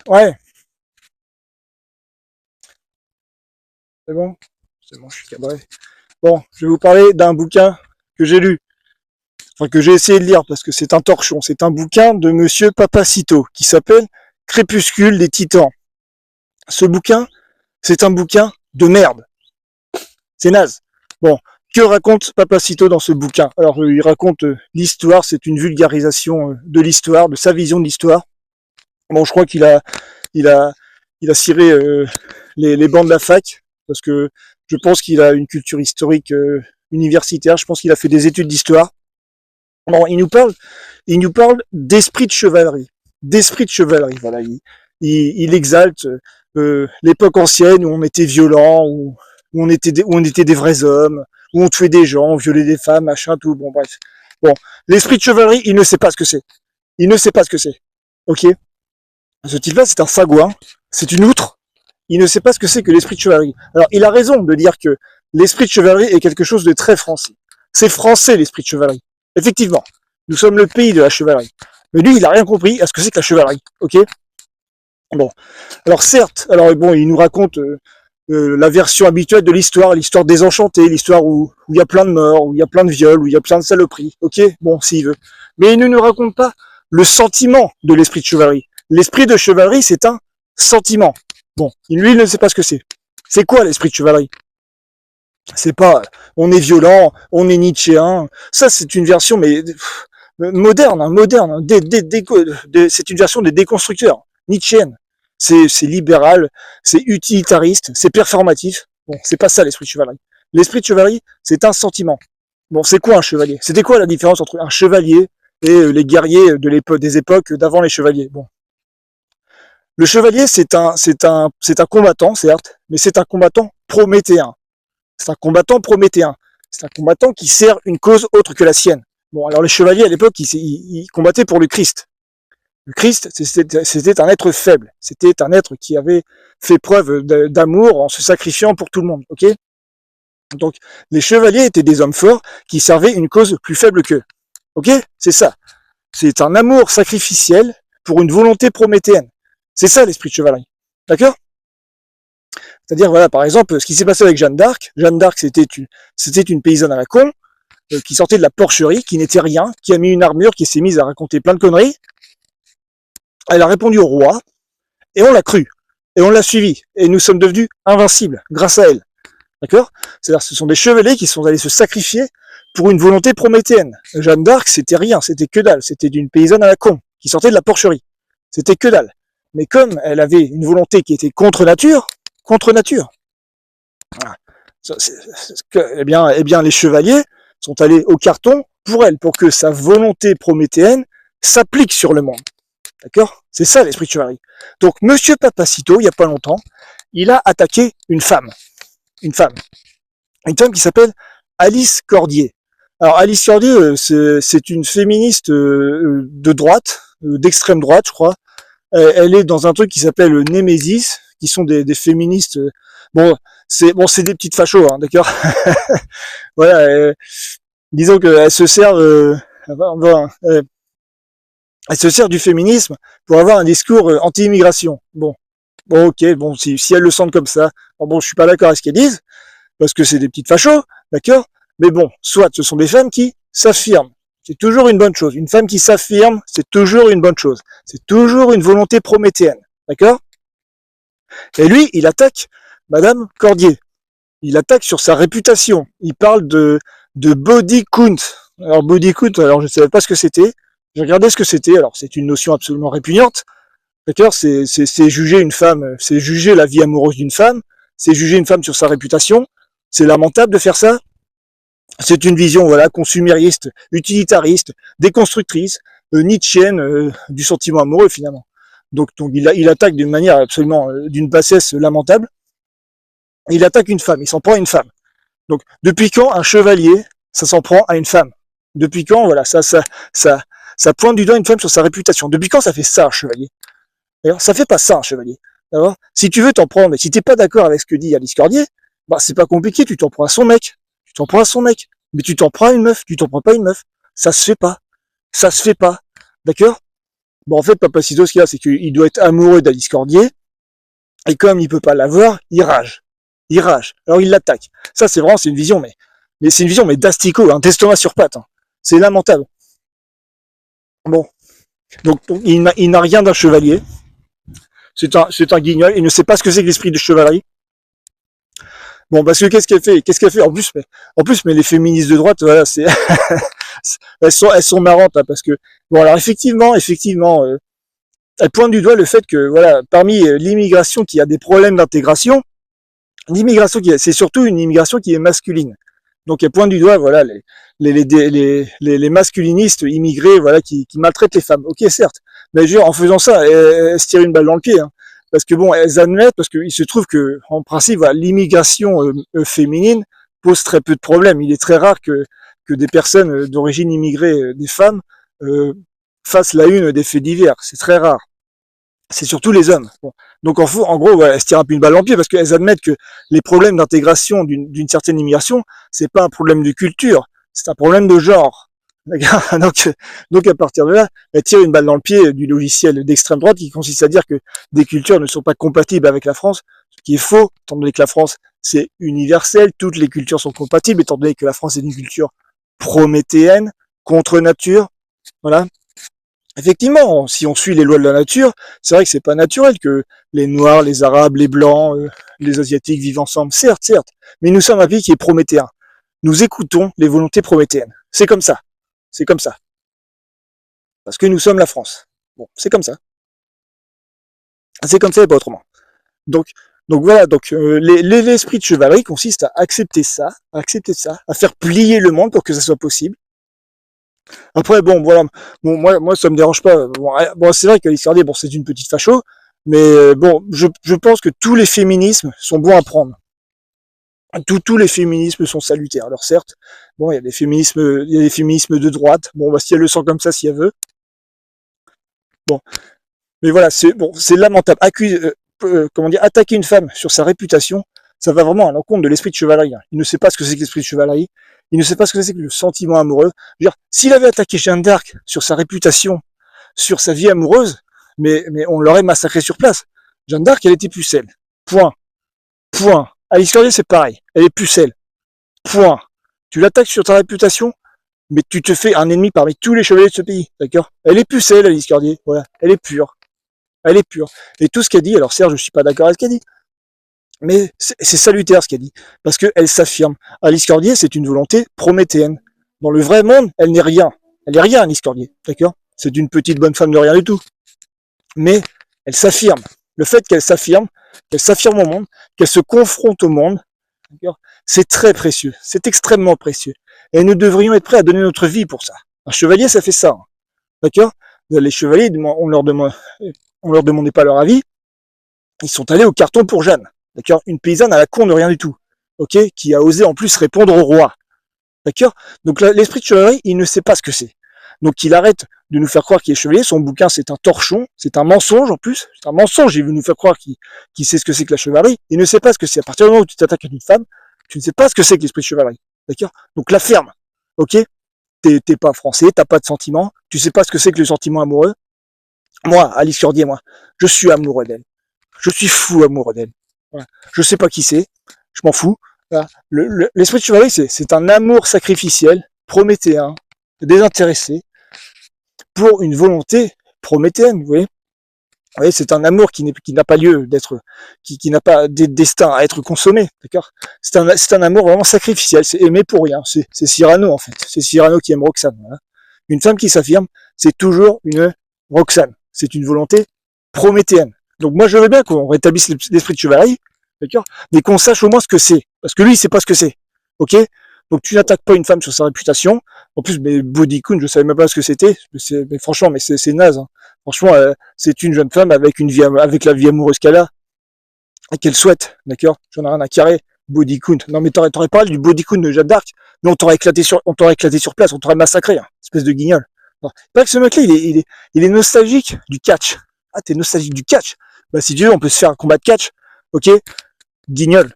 Ouais, c'est bon. C'est bon, je suis cabré. Bon, je vais vous parler d'un bouquin que j'ai lu, enfin que j'ai essayé de lire parce que c'est un torchon. C'est un bouquin de Monsieur Papacito qui s'appelle Crépuscule des Titans. Ce bouquin, c'est un bouquin de merde. C'est naze. Bon, que raconte Papacito dans ce bouquin? Alors, il raconte l'histoire, c'est une vulgarisation de l'histoire, de sa vision de l'histoire. Bon, je crois il a, il a ciré les bancs de la fac, parce que je pense qu'il a une culture historique universitaire, je pense qu'il a fait des études d'histoire. Bon, il nous parle d'esprit de chevalerie. D'esprit de chevalerie, voilà. Il exalte l'époque ancienne où on était violent, où on était des vrais hommes, où on tuait des gens, on violait des femmes, machin, tout. Bon, bref. Bon, l'esprit de chevalerie, il ne sait pas ce que c'est. Il ne sait pas ce que c'est. Ok. Ce type-là, c'est un sagouin, c'est une outre. Il ne sait pas ce que c'est que l'esprit de chevalerie. Alors, il a raison de dire que l'esprit de chevalerie est quelque chose de très français. C'est français, l'esprit de chevalerie. Effectivement, nous sommes le pays de la chevalerie. Mais lui, il a rien compris à ce que c'est que la chevalerie. Ok. Bon. Alors certes, alors bon, il nous raconte la version habituelle de l'histoire, l'histoire désenchantée, l'histoire où il y a plein de morts, où il y a plein de viols, où il y a plein de saloperies. Ok. Bon, s'il veut. Mais il ne nous raconte pas le sentiment de l'esprit de chevalerie. L'esprit de chevalerie, c'est un sentiment. Bon, lui, il ne sait pas ce que c'est. C'est quoi l'esprit de chevalerie? C'est pas, on est violent, on est nietzschéen. Ça, c'est une version, mais moderne, hein, moderne. Hein, c'est une version des déconstructeurs, nietzschéenne. C'est libéral, c'est utilitariste, c'est performatif. Bon, c'est pas ça l'esprit de chevalerie. L'esprit de chevalerie, c'est un sentiment. Bon, c'est quoi un chevalier? C'était quoi la différence entre un chevalier et les guerriers de l'époque, des époques d'avant les chevaliers? Bon, le chevalier, c'est un combattant, certes, mais c'est un combattant prométhéen. C'est un combattant prométhéen. C'est un combattant qui sert une cause autre que la sienne. Bon, alors les chevaliers, à l'époque, ils combattaient pour le Christ. Le Christ, c'était un être faible. C'était un être qui avait fait preuve d'amour en se sacrifiant pour tout le monde. Ok. Donc, les chevaliers étaient des hommes forts qui servaient une cause plus faible qu'eux. Ok. C'est ça. C'est un amour sacrificiel pour une volonté prométhéenne. C'est ça l'esprit de chevalerie. D'accord? C'est-à-dire, voilà, par exemple, ce qui s'est passé avec Jeanne d'Arc. Jeanne d'Arc, c'était une paysanne à la con, qui sortait de la porcherie, qui n'était rien, qui a mis une armure, qui s'est mise à raconter plein de conneries. Elle a répondu au roi, et on l'a cru. Et on l'a suivi. Et nous sommes devenus invincibles, grâce à elle. D'accord? C'est-à-dire, ce sont des chevaliers qui sont allés se sacrifier pour une volonté prométhéenne. Jeanne d'Arc, c'était rien, c'était que dalle. C'était d'une paysanne à la con, qui sortait de la porcherie. C'était que dalle. Mais comme elle avait une volonté qui était contre nature, voilà. Eh bien, les chevaliers sont allés au carton pour elle, pour que sa volonté prométhéenne s'applique sur le monde. D'accord? C'est ça l'esprit de chevalerie. Donc, Monsieur Papacito, il n'y a pas longtemps, il a attaqué une femme. Une femme. Une femme qui s'appelle Alice Cordier. Alors, Alice Cordier, c'est une féministe de droite, d'extrême droite, je crois. Elle est dans un truc qui s'appelle Némésis, qui sont des féministes. Bon, c'est des petites fachos, hein, d'accord. Voilà. Disons qu'elles se servent, elles se servent du féminisme pour avoir un discours anti-immigration. Bon, ok, bon, si elles le sentent comme ça, bon, je suis pas d'accord avec ce qu'elles disent, parce que c'est des petites fachos, d'accord. Mais bon, soit ce sont des femmes qui s'affirment. C'est toujours une bonne chose. Une femme qui s'affirme, c'est toujours une bonne chose. C'est toujours une volonté prométhéenne. D'accord? Et lui, il attaque Madame Cordier. Il attaque sur sa réputation. Il parle de body count. Alors, body count, alors je ne savais pas ce que c'était. J'ai regardé ce que c'était. Alors, c'est une notion absolument répugnante. D'accord? C'est juger une femme, c'est juger la vie amoureuse d'une femme. C'est juger une femme sur sa réputation. C'est lamentable de faire ça. C'est une vision, voilà, consumériste, utilitariste, déconstructrice, nietzschéenne du sentiment amoureux finalement. Donc il attaque d'une manière absolument d'une bassesse lamentable. Il attaque une femme, il s'en prend à une femme. Donc depuis quand un chevalier, ça s'en prend à une femme? Depuis quand, voilà, ça pointe du doigt une femme sur sa réputation? Depuis quand ça fait ça un chevalier? D'ailleurs, ça fait pas ça un chevalier. Alors, si tu veux t'en prendre, mais si t'es pas d'accord avec ce que dit Alice Cordier, bah c'est pas compliqué, tu t'en prends à son mec. Tu t'en prends à son mec. Mais tu t'en prends à une meuf, tu t'en prends pas à une meuf. Ça se fait pas. Ça se fait pas. D'accord? Bon, en fait, Papacito, ce qu'il y a, c'est qu'il doit être amoureux d'Alice Cordier, et comme il peut pas l'avoir, il rage. Il rage. Alors il l'attaque. Ça, c'est vraiment, c'est une vision, mais c'est une vision, mais d'asticot, hein, d'estomac sur pattes. Hein. C'est lamentable. Bon. Donc il n'a rien d'un chevalier. C'est un guignol. Il ne sait pas ce que c'est que l'esprit de chevalerie. Bon, parce que qu'est-ce qu'elle fait? Qu'est-ce qu'elle fait? En plus, mais les féministes de droite, voilà, c'est, elles sont marrantes, hein, parce que, bon, alors effectivement, elles pointent du doigt le fait que, voilà, parmi l'immigration qui a des problèmes d'intégration, c'est surtout une immigration qui est masculine. Donc, elles pointent du doigt, voilà, les masculinistes immigrés, voilà, qui maltraitent les femmes. Ok, certes. Mais je veux dire, en faisant ça, elles se tirent une balle dans le pied, hein. Parce que bon, elles admettent, parce qu'il se trouve que, en principe, voilà, l'immigration féminine pose très peu de problèmes. Il est très rare que des personnes d'origine immigrée, des femmes, fassent la une des faits divers. C'est très rare. C'est surtout les hommes. Bon. Donc en gros, voilà, elles se tirent un peu une balle dans le pied parce qu'elles admettent que les problèmes d'intégration d'une certaine immigration, c'est pas un problème de culture, c'est un problème de genre. Donc à partir de là, elles tirent une balle dans le pied du logiciel d'extrême droite qui consiste à dire que des cultures ne sont pas compatibles avec la France, ce qui est faux, étant donné que la France c'est universel, toutes les cultures sont compatibles, étant donné que la France est une culture prométhéenne, contre nature, voilà. Effectivement, si on suit les lois de la nature, c'est vrai que c'est pas naturel que les Noirs, les Arabes, les Blancs, les Asiatiques vivent ensemble. Certes, mais nous sommes un pays qui est prométhéen. Nous écoutons les volontés prométhéennes. C'est comme ça. C'est comme ça. Parce que nous sommes la France. Bon, c'est comme ça. C'est comme ça et pas autrement. Donc voilà. Donc l'esprit de chevalerie consiste à accepter ça, à faire plier le monde pour que ça soit possible. Après, bon, voilà, bon, moi, ça me dérange pas. Bon, c'est vrai qu'Alice Cordier, bon, c'est une petite facho, mais bon, je pense que tous les féminismes sont bons à prendre. Tous les féminismes sont salutaires. Alors certes, bon, il y a des féminismes de droite. Bon, bah, si elle le sent comme ça, si elle veut. Bon, mais voilà, c'est lamentable. Comment dire, attaquer une femme sur sa réputation, ça va vraiment à l'encontre de l'esprit de chevalerie. Il ne sait pas ce que c'est que l'esprit de chevalerie. Il ne sait pas ce que c'est que le sentiment amoureux. Je veux dire, s'il avait attaqué Jeanne d'Arc sur sa réputation, sur sa vie amoureuse, mais on l'aurait massacré sur place. Jeanne d'Arc, elle était pucelle. Point. Alice Cordier, c'est pareil. Elle est pucelle. Point. Tu l'attaques sur ta réputation, mais tu te fais un ennemi parmi tous les chevaliers de ce pays. D'accord? Elle est pucelle, Alice Cordier. Voilà. Elle est pure. Et tout ce qu'elle dit, alors certes, je suis pas d'accord avec ce qu'elle dit, mais c'est salutaire ce qu'elle dit, parce qu'elle s'affirme. Alice Cordier, c'est une volonté prométhéenne. Dans le vrai monde, elle n'est rien. Elle n'est rien, Alice Cordier, d'accord? C'est une petite bonne femme de rien du tout. Mais elle s'affirme. Le fait qu'elle s'affirme au monde, qu'elle se confronte au monde, c'est très précieux, c'est extrêmement précieux. Et nous devrions être prêts à donner notre vie pour ça. Un chevalier, ça fait ça, hein, d'accord? Les chevaliers, on leur demandait pas leur avis, ils sont allés au carton pour Jeanne. D'accord? Une paysanne à la con de rien du tout. Ok? Qui a osé en plus répondre au roi. D'accord? Donc l'esprit de chevalerie, il ne sait pas ce que c'est. Donc il arrête de nous faire croire qu'il est chevalier. Son bouquin, c'est un torchon. C'est un mensonge en plus. C'est un mensonge. Il veut nous faire croire qu'il sait ce que c'est que la chevalerie. Il ne sait pas ce que c'est. À partir du moment où tu t'attaques à une femme, tu ne sais pas ce que c'est que l'esprit de chevalerie. D'accord? Donc la ferme. Ok? T'es pas français, t'as pas de sentiments. Tu sais pas ce que c'est que le sentiment amoureux. Moi, Alice Cordier, moi, je suis amoureux d'elle. Je suis fou amoureux d'elle. Voilà. Je sais pas qui c'est, je m'en fous. Voilà. L'esprit de chevalerie, c'est un amour sacrificiel, prométhéen, désintéressé, pour une volonté prométhéenne, vous voyez. Vous voyez, c'est un amour qui n'a pas lieu d'être, qui n'a pas de destin à être consommé, d'accord. C'est un amour vraiment sacrificiel, c'est aimer pour rien. C'est Cyrano en fait. C'est Cyrano qui aime Roxane. Voilà. Une femme qui s'affirme, c'est toujours une Roxane. C'est une volonté prométhéenne. Donc moi je veux bien qu'on rétablisse l'esprit de chevalerie, d'accord, mais qu'on sache au moins ce que c'est, parce que lui il sait pas ce que c'est, ok. Donc tu n'attaques pas une femme sur sa réputation. En plus, mais Bodycoon, je savais même pas ce que c'était, mais franchement, mais c'est naze. Hein. Franchement, c'est une jeune femme avec avec la vie amoureuse qu'elle a et qu'elle souhaite, d'accord. J'en ai rien à carrer. Bodycoon. Non mais t'aurais parlé du Bodycoon de Jeanne d'Arc, mais on t'aurait éclaté sur place, on t'aurait massacré, hein, espèce de guignol. Pas que ce mec-là, il est nostalgique du catch. Ah, t'es nostalgique du catch? Bah si tu veux, on peut se faire un combat de catch, ok? Guignol.